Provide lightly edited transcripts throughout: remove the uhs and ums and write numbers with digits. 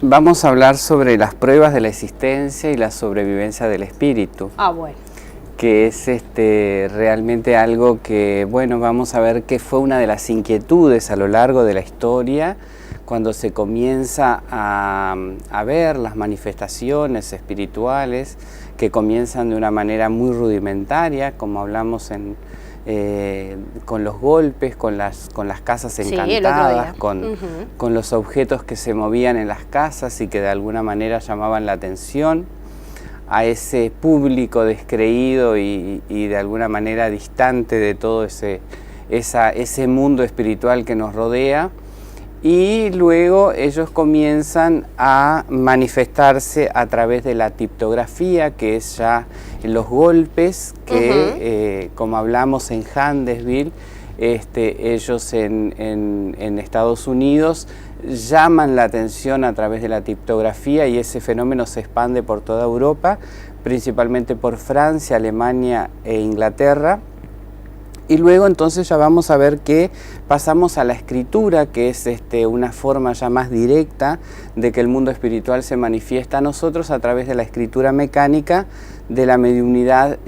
Vamos a hablar sobre las pruebas de la existencia y la sobrevivencia del espíritu. Ah, bueno. Que es realmente algo que, bueno, vamos a ver que fue una de las inquietudes a lo largo de la historia, cuando se comienza a ver las manifestaciones espirituales que comienzan de una manera muy rudimentaria, como hablamos con los golpes, con las casas encantadas, con los objetos que se movían en las casas y que de alguna manera llamaban la atención a ese público descreído y de alguna manera distante de todo ese mundo espiritual que nos rodea. Y luego ellos comienzan a manifestarse a través de la tiptografía, que es ya los golpes que, como hablamos en Handesville, ellos en Estados Unidos llaman la atención a través de la tiptografía, y ese fenómeno se expande por toda Europa, principalmente por Francia, Alemania e Inglaterra. Y luego entonces ya vamos a ver que pasamos a la escritura, que es una forma ya más directa de que el mundo espiritual se manifiesta a nosotros a través de la escritura mecánica de la mediunidad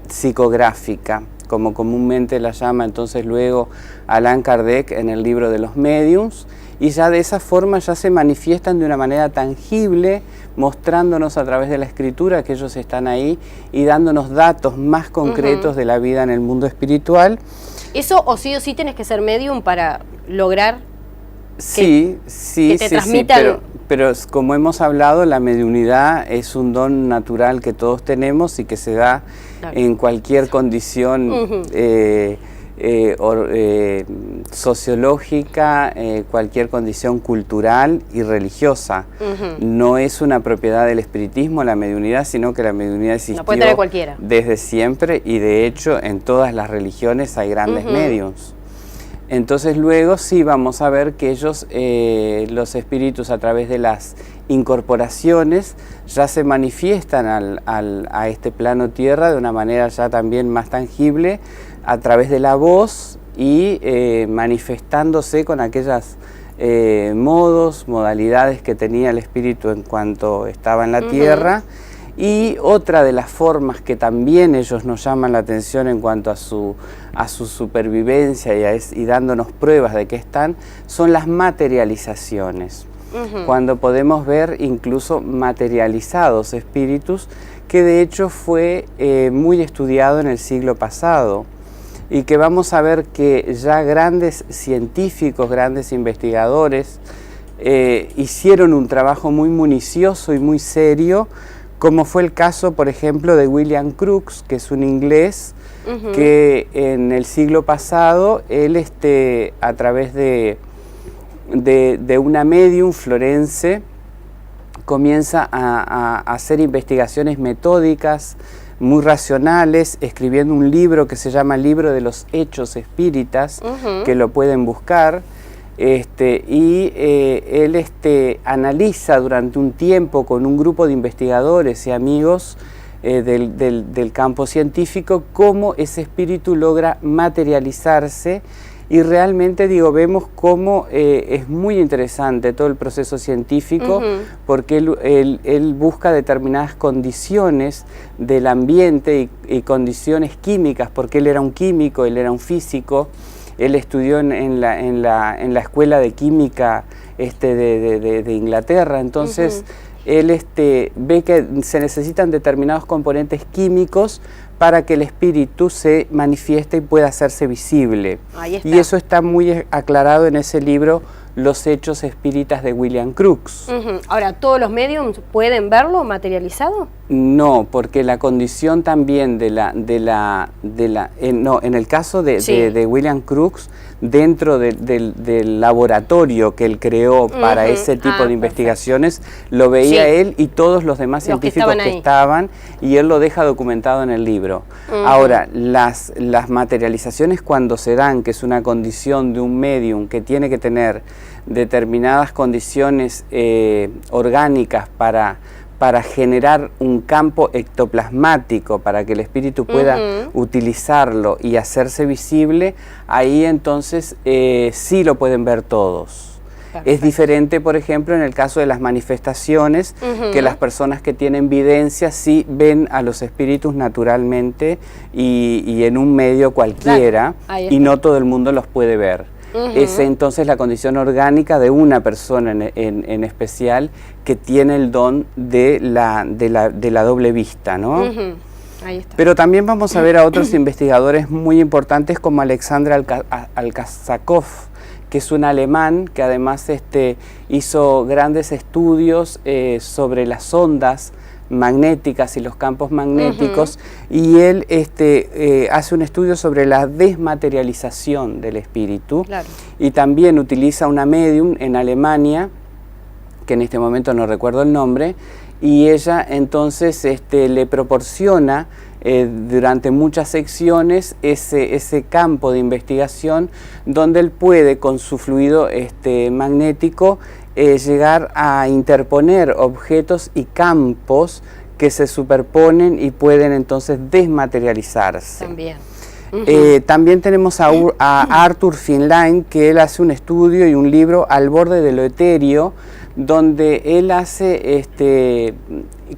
psicográfica, como comúnmente la llama entonces luego Allan Kardec en el libro de los médiums, y ya de esa forma ya se manifiestan de una manera tangible, mostrándonos a través de la escritura que ellos están ahí y dándonos datos más concretos de la vida en el mundo espiritual. ¿Eso o sí tenés que ser medium para lograr que te transmitan? Pero como hemos hablado, la mediunidad es un don natural que todos tenemos y que se da en cualquier condición sociológica, cualquier condición cultural y religiosa. No es una propiedad del espiritismo la mediunidad, sino que la mediunidad existió desde siempre, y de hecho en todas las religiones hay grandes mediums. Entonces luego sí vamos a ver que ellos, los espíritus, a través de las incorporaciones ya se manifiestan a este plano tierra de una manera ya también más tangible, a través de la voz y manifestándose con aquellas modalidades que tenía el espíritu en cuanto estaba en la tierra. Y otra de las formas que también ellos nos llaman la atención en cuanto a su supervivencia y dándonos pruebas de que están, son las materializaciones. Cuando podemos ver incluso materializados espíritus, que de hecho fue muy estudiado en el siglo pasado, y que vamos a ver que ya grandes científicos, grandes investigadores, hicieron un trabajo muy minucioso y muy serio, como fue el caso, por ejemplo, de William Crookes, que es un inglés, que en el siglo pasado, él a través de una medium florense, comienza a hacer investigaciones metódicas, muy racionales, escribiendo un libro que se llama Libro de los Hechos Espíritas, que lo pueden buscar. Él analiza durante un tiempo con un grupo de investigadores y amigos del campo científico cómo ese espíritu logra materializarse, y realmente vemos cómo es muy interesante todo el proceso científico, porque él busca determinadas condiciones del ambiente y condiciones químicas, porque él era un químico, él era un físico. Él estudió en la escuela de química de Inglaterra, entonces él ve que se necesitan determinados componentes químicos para que el espíritu se manifieste y pueda hacerse visible. Ahí está. Y eso está muy aclarado en ese libro, Los Hechos Espíritas de William Crookes. Ahora, ¿todos los mediums pueden verlo materializado? No, porque la condición también en el caso de William Crookes, dentro del laboratorio que él creó para ese tipo de investigaciones, lo veía él y todos los demás científicos que estaban, y él lo deja documentado en el libro. Ahora, las materializaciones cuando se dan, que es una condición de un medium que tiene que tener determinadas condiciones orgánicas para generar un campo ectoplasmático, para que el espíritu pueda utilizarlo y hacerse visible, ahí entonces sí lo pueden ver todos. Es diferente, por ejemplo, en el caso de las manifestaciones, que las personas que tienen videncia sí ven a los espíritus naturalmente y en un medio cualquiera, y no todo el mundo los puede ver. Es entonces la condición orgánica de una persona en especial que tiene el don de la doble vista, ¿no? Ahí está. Pero también vamos a ver a otros investigadores muy importantes como Alexander Alkazakov, que es un alemán que además hizo grandes estudios sobre las ondas magnéticas y los campos magnéticos, y él hace un estudio sobre la desmaterialización del espíritu, y también utiliza una medium en Alemania, que en este momento no recuerdo el nombre, y ella entonces le proporciona durante muchas secciones ese campo de investigación donde él puede con su fluido magnético llegar a interponer objetos y campos que se superponen y pueden entonces desmaterializarse. También. También tenemos a Arthur Finline, que él hace un estudio y un libro Al borde de lo etéreo, donde él hace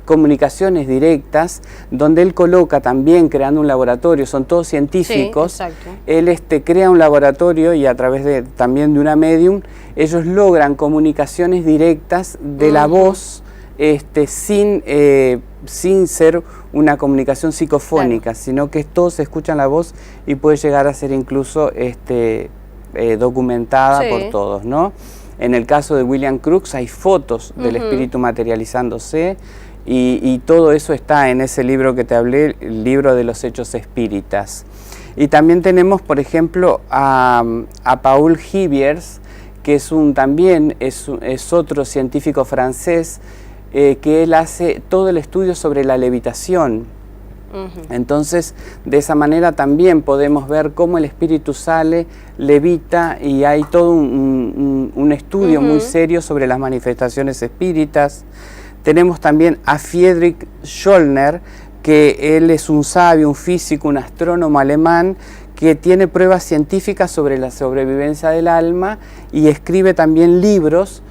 comunicaciones directas, donde él coloca también creando un laboratorio, son todos científicos. Sí, exacto. Él crea un laboratorio y a través también de una medium, ellos logran comunicaciones directas de la voz sin ser una comunicación psicofónica, sino que todos escuchan la voz y puede llegar a ser incluso documentada por todos, ¿no? En el caso de William Crookes hay fotos del espíritu materializándose y todo eso está en ese libro que te hablé, el libro de los hechos espíritas. Y también tenemos, por ejemplo, a Paul Hiviers, que también es otro científico francés, que él hace todo el estudio sobre la levitación. Entonces, de esa manera también podemos ver cómo el espíritu sale, levita, y hay todo un estudio muy serio sobre las manifestaciones espíritas. Tenemos también a Friedrich Schollner, que él es un sabio, un físico, un astrónomo alemán, que tiene pruebas científicas sobre la sobrevivencia del alma y escribe también libros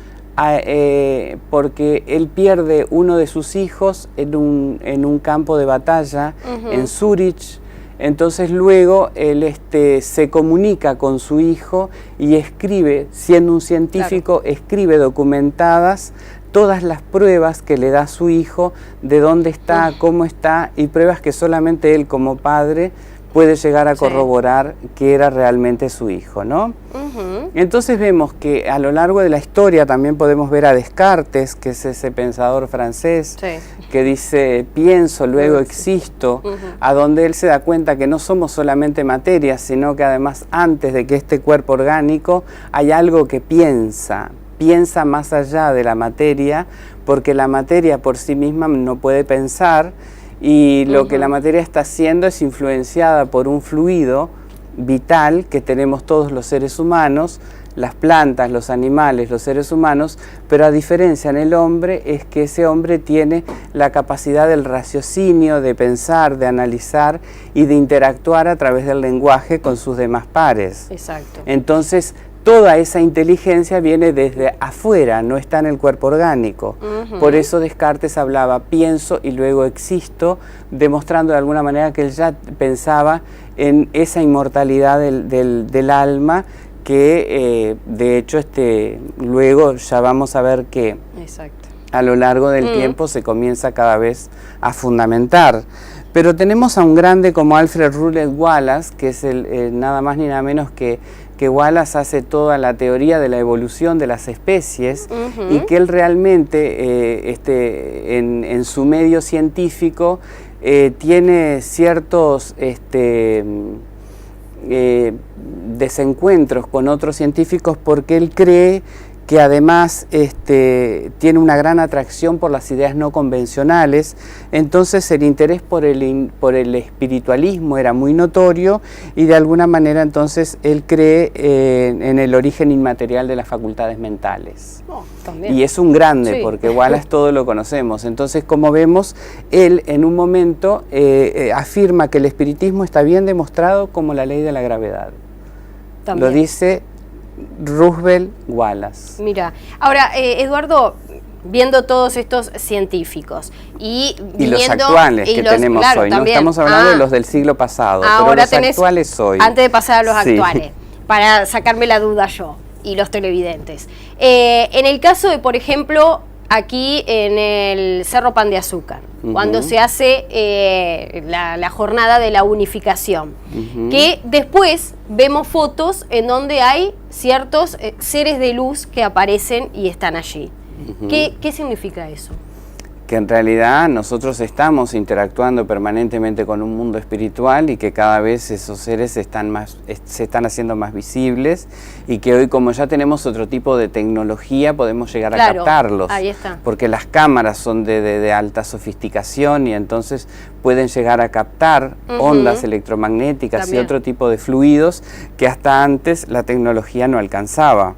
porque él pierde uno de sus hijos en un campo de batalla en Zúrich. Entonces luego él se comunica con su hijo y escribe, siendo un científico, escribe documentadas todas las pruebas que le da su hijo, de dónde está, cómo está, y pruebas que solamente él como padre puede llegar a corroborar que era realmente su hijo, ¿no? Entonces vemos que a lo largo de la historia también podemos ver a Descartes, que es ese pensador francés, que dice, pienso, luego existo, a donde él se da cuenta que no somos solamente materia, sino que además antes de que este cuerpo orgánico hay algo que piensa más allá de la materia, porque la materia por sí misma no puede pensar, y lo que la materia está haciendo es influenciada por un fluido vital que tenemos todos los seres humanos, las plantas, los animales, los seres humanos, pero a diferencia en el hombre es que ese hombre tiene la capacidad del raciocinio, de pensar, de analizar y de interactuar a través del lenguaje con sus demás pares. Exacto. Entonces, toda esa inteligencia viene desde afuera, no está en el cuerpo orgánico. Por eso Descartes hablaba, pienso y luego existo, demostrando de alguna manera que él ya pensaba en esa inmortalidad del alma, que de hecho luego ya vamos a ver que a lo largo del tiempo se comienza cada vez a fundamentar. Pero tenemos a un grande como Alfred Russel Wallace, que es nada más ni nada menos que Wallace hace toda la teoría de la evolución de las especies, y que él realmente en su medio científico tiene ciertos desencuentros con otros científicos, porque él cree que además tiene una gran atracción por las ideas no convencionales. Entonces el interés por el espiritualismo era muy notorio, y de alguna manera entonces él cree en el origen inmaterial de las facultades mentales. Y es un grande, porque Wallace todo lo conocemos. Entonces, como vemos, él en un momento afirma que el espiritismo está bien demostrado como la ley de la gravedad. Lo dice Roosevelt Wallace. Mira, ahora, Eduardo, viendo todos estos científicos y los actuales que tenemos hoy, ¿no? Estamos hablando de los del siglo pasado, pero los actuales hoy. Antes de pasar a los actuales, para sacarme la duda yo y los televidentes. En el caso de, por ejemplo, aquí en el Cerro Pan de Azúcar, cuando se hace la jornada de la unificación, que después vemos fotos en donde hay ciertos seres de luz que aparecen y están allí. ¿Qué significa eso? Que en realidad nosotros estamos interactuando permanentemente con un mundo espiritual y que cada vez esos seres se están haciendo más visibles y que hoy, como ya tenemos otro tipo de tecnología, podemos llegar a captarlos. Ahí está. Porque las cámaras son de alta sofisticación y entonces pueden llegar a captar ondas electromagnéticas y otro tipo de fluidos que hasta antes la tecnología no alcanzaba.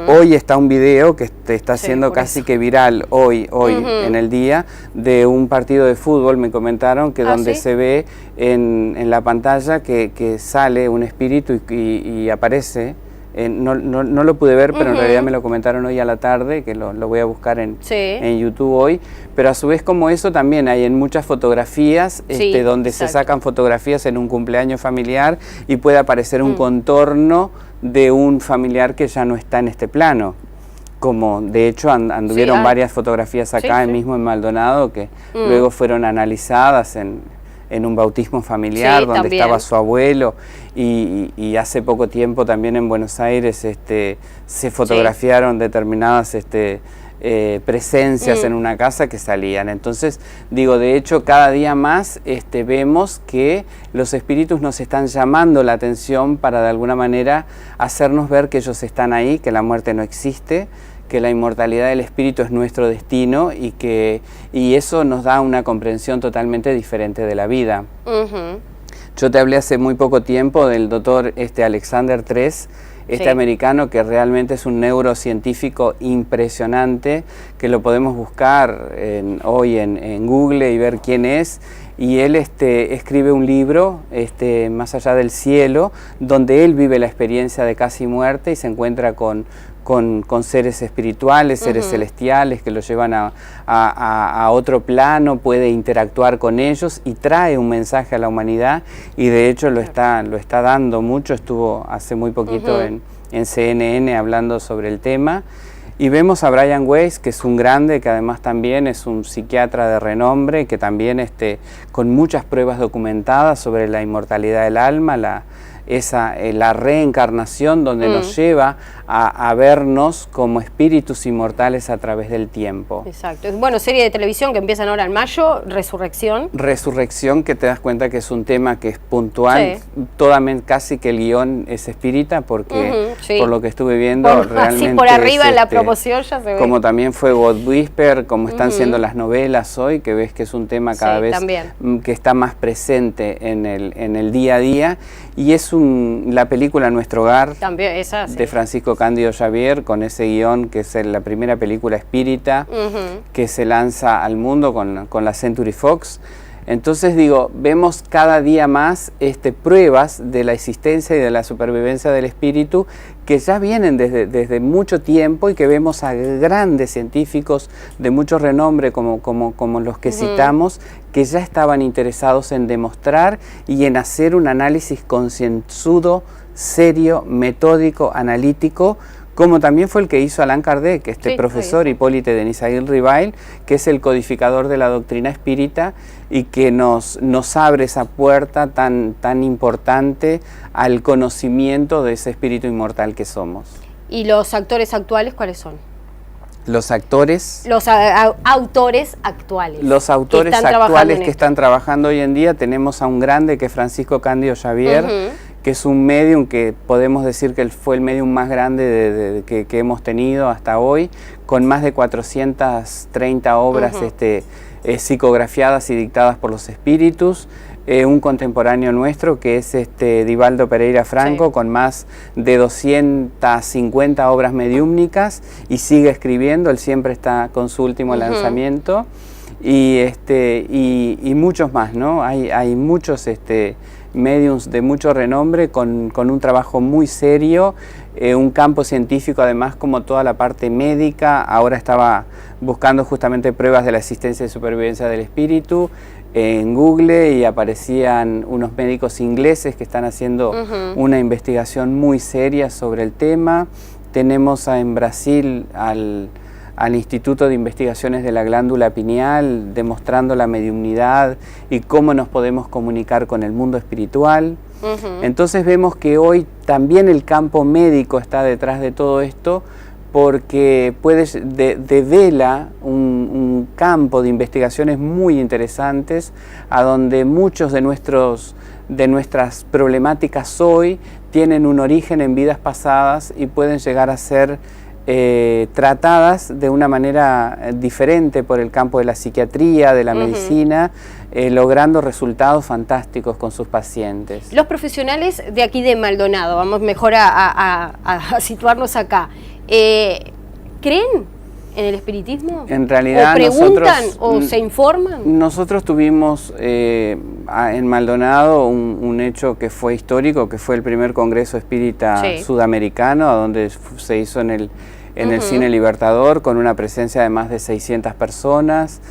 Hoy está un video que está haciendo casi que viral hoy en el día, de un partido de fútbol, me comentaron, que donde se ve en la pantalla que sale un espíritu y aparece. No lo pude ver, pero en realidad me lo comentaron hoy a la tarde, que lo voy a buscar en YouTube hoy, pero a su vez, como eso también hay en muchas fotografías, donde se sacan fotografías en un cumpleaños familiar y puede aparecer un contorno de un familiar que ya no está en este plano. Como de hecho anduvieron varias fotografías acá mismo en Maldonado que luego fueron analizadas en un bautismo familiar donde estaba su abuelo y hace poco tiempo también en Buenos Aires se fotografiaron determinadas presencias en una casa que salían. Entonces digo, de hecho cada día más vemos que los espíritus nos están llamando la atención para de alguna manera hacernos ver que ellos están ahí, que la muerte no existe, que la inmortalidad del espíritu es nuestro destino y eso nos da una comprensión totalmente diferente de la vida. Yo te hablé hace muy poco tiempo del doctor Alexander Tress, americano, que realmente es un neurocientífico impresionante, que lo podemos buscar hoy en Google y ver quién es. Y él escribe un libro, Más allá del cielo, donde él vive la experiencia de casi muerte y se encuentra con seres espirituales, seres celestiales que lo llevan a otro plano, puede interactuar con ellos y trae un mensaje a la humanidad, y de hecho lo está dando mucho. Estuvo hace muy poquito en CNN hablando sobre el tema. Y vemos a Brian Weiss, que es un grande, que además también es un psiquiatra de renombre, que también con muchas pruebas documentadas sobre la inmortalidad del alma, la reencarnación, donde nos lleva a vernos como espíritus inmortales a través del tiempo. Exacto. Bueno, serie de televisión que empiezan ahora en mayo, Resurrección. Resurrección, que te das cuenta que es un tema que es puntual, casi que el guión es espírita, porque por lo que estuve viendo realmente así por arriba en la promoción ya se ve. Como también fue God Whisper, como están siendo las novelas hoy, que ves que es un tema cada vez que está más presente en el día a día, y es la película Nuestro Hogar, también, de Francisco Cándido Xavier, con ese guión que es la primera película espírita que se lanza al mundo con la Century Fox. Entonces digo, vemos cada día más pruebas de la existencia y de la supervivencia del espíritu que ya vienen desde mucho tiempo, y que vemos a grandes científicos de mucho renombre como los que citamos, que ya estaban interesados en demostrar y en hacer un análisis concienzudo, serio, metódico, analítico, como también fue el que hizo Allan Kardec, profesor Hipólite Denis Aguirre-Rivail, que es el codificador de la doctrina espírita y que nos abre esa puerta tan importante al conocimiento de ese espíritu inmortal que somos. ¿Y los actores actuales cuáles son? Los actores... Los autores actuales. Los autores actuales que están trabajando hoy en día, tenemos a un grande que es Francisco Cándido Xavier, que es un medium que podemos decir que fue el medium más grande que hemos tenido hasta hoy, con más de 430 obras psicografiadas y dictadas por los espíritus. Un contemporáneo nuestro que es Divaldo Pereira Franco, con más de 250 obras mediúmnicas, y sigue escribiendo. Él siempre está con su último lanzamiento, y muchos más, ¿no? Hay muchos médiums de mucho renombre con un trabajo muy serio, un campo científico además como toda la parte médica. Ahora estaba buscando justamente pruebas de la existencia y supervivencia del espíritu en Google y aparecían unos médicos ingleses que están haciendo una investigación muy seria sobre el tema. Tenemos en Brasil al Instituto de Investigaciones de la Glándula Pineal demostrando la mediumnidad y cómo nos podemos comunicar con el mundo espiritual. Entonces vemos que hoy también el campo médico está detrás de todo esto, porque devela un campo de investigaciones muy interesantes a donde muchos de nuestras problemáticas hoy tienen un origen en vidas pasadas y pueden llegar a ser tratadas de una manera diferente por el campo de la psiquiatría, de la medicina, logrando resultados fantásticos con sus pacientes. Los profesionales de aquí de Maldonado, vamos mejor a situarnos acá, ¿creen en el espiritismo? En realidad, ¿O preguntan o se informan? Nosotros tuvimos en Maldonado un hecho que fue histórico, que fue el primer Congreso Espírita Sudamericano, donde se hizo en el Cine Libertador, con una presencia de más de 600 personas,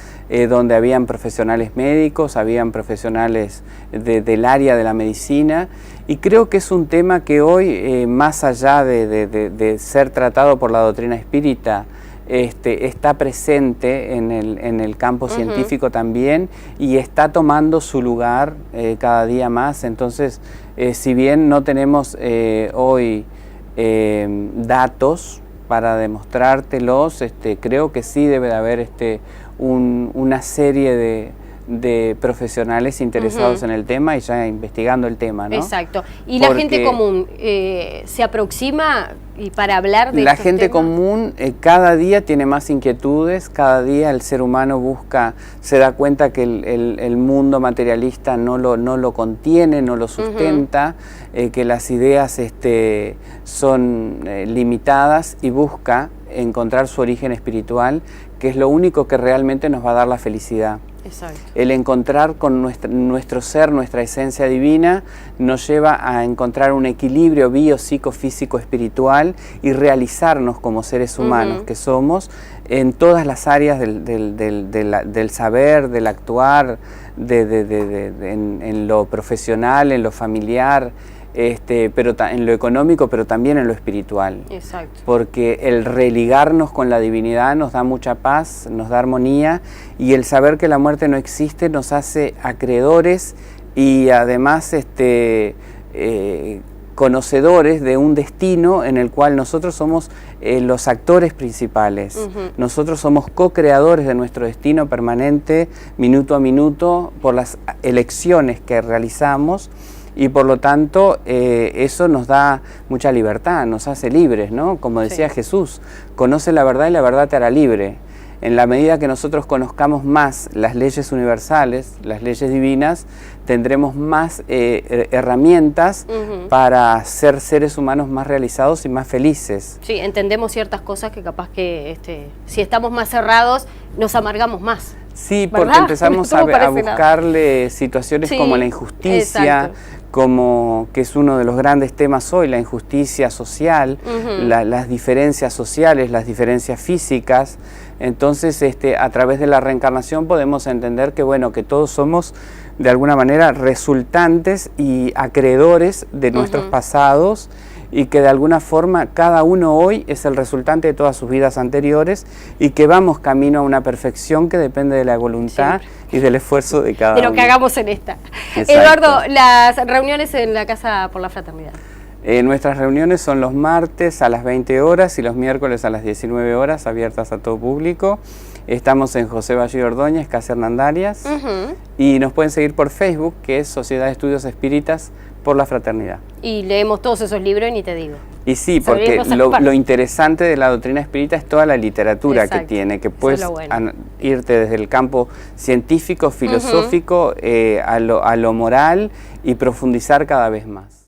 donde habían profesionales médicos, habían profesionales del área de la medicina, y creo que es un tema que hoy, más allá de ser tratado por la doctrina espírita, está presente en el campo científico también, y está tomando su lugar cada día más. Entonces, si bien no tenemos hoy datos para demostrártelos, creo que sí debe de haber una serie de profesionales interesados en el tema y ya investigando el tema, ¿no? Exacto. ¿Y la gente común se aproxima y para hablar de la gente común cada día tiene más inquietudes, cada día el ser humano se da cuenta que el mundo materialista no lo contiene, no lo sustenta, que las ideas son limitadas, y busca encontrar su origen espiritual, que es lo único que realmente nos va a dar la felicidad. Exacto. El encontrar con nuestro ser, nuestra esencia divina, nos lleva a encontrar un equilibrio biopsicofísico espiritual y realizarnos como seres humanos que somos en todas las áreas del saber, del actuar, en lo profesional, en lo familiar, pero en lo económico, pero también en lo espiritual. Exacto. Porque el religarnos con la divinidad nos da mucha paz, nos da armonía, y el saber que la muerte no existe nos hace acreedores y además conocedores de un destino en el cual nosotros somos los actores principales. Nosotros somos co-creadores de nuestro destino permanente, minuto a minuto, por las elecciones que realizamos. Y por lo tanto, eso nos da mucha libertad, nos hace libres, ¿no? Como decía Jesús, conoce la verdad y la verdad te hará libre. En la medida que nosotros conozcamos más las leyes universales, las leyes divinas, tendremos más herramientas para ser seres humanos más realizados y más felices. Sí, entendemos ciertas cosas que capaz que si estamos más cerrados, nos amargamos más. Sí, porque empezamos a buscarle situaciones como la injusticia, como que es uno de los grandes temas hoy, la injusticia social, las diferencias sociales, las diferencias físicas. Entonces, a través de la reencarnación podemos entender que, bueno, que todos somos de alguna manera resultantes y acreedores de nuestros pasados, y que de alguna forma cada uno hoy es el resultante de todas sus vidas anteriores, y que vamos camino a una perfección que depende de la voluntad y del esfuerzo de cada uno. De lo que hagamos en esta. Exacto. Eduardo, las reuniones en la Casa por la Fraternidad. Nuestras reuniones son los martes a las 20 horas y los miércoles a las 19 horas, abiertas a todo público. Estamos en José Valle Ordóñez, Casa Hernandarias, y nos pueden seguir por Facebook, que es Sociedad de Estudios Espíritas por la Fraternidad. Y leemos todos esos libros y ni te digo. Y sí, porque lo interesante de la doctrina espírita es toda la literatura que tiene, que puedes irte desde el campo científico, filosófico, a lo moral, y profundizar cada vez más.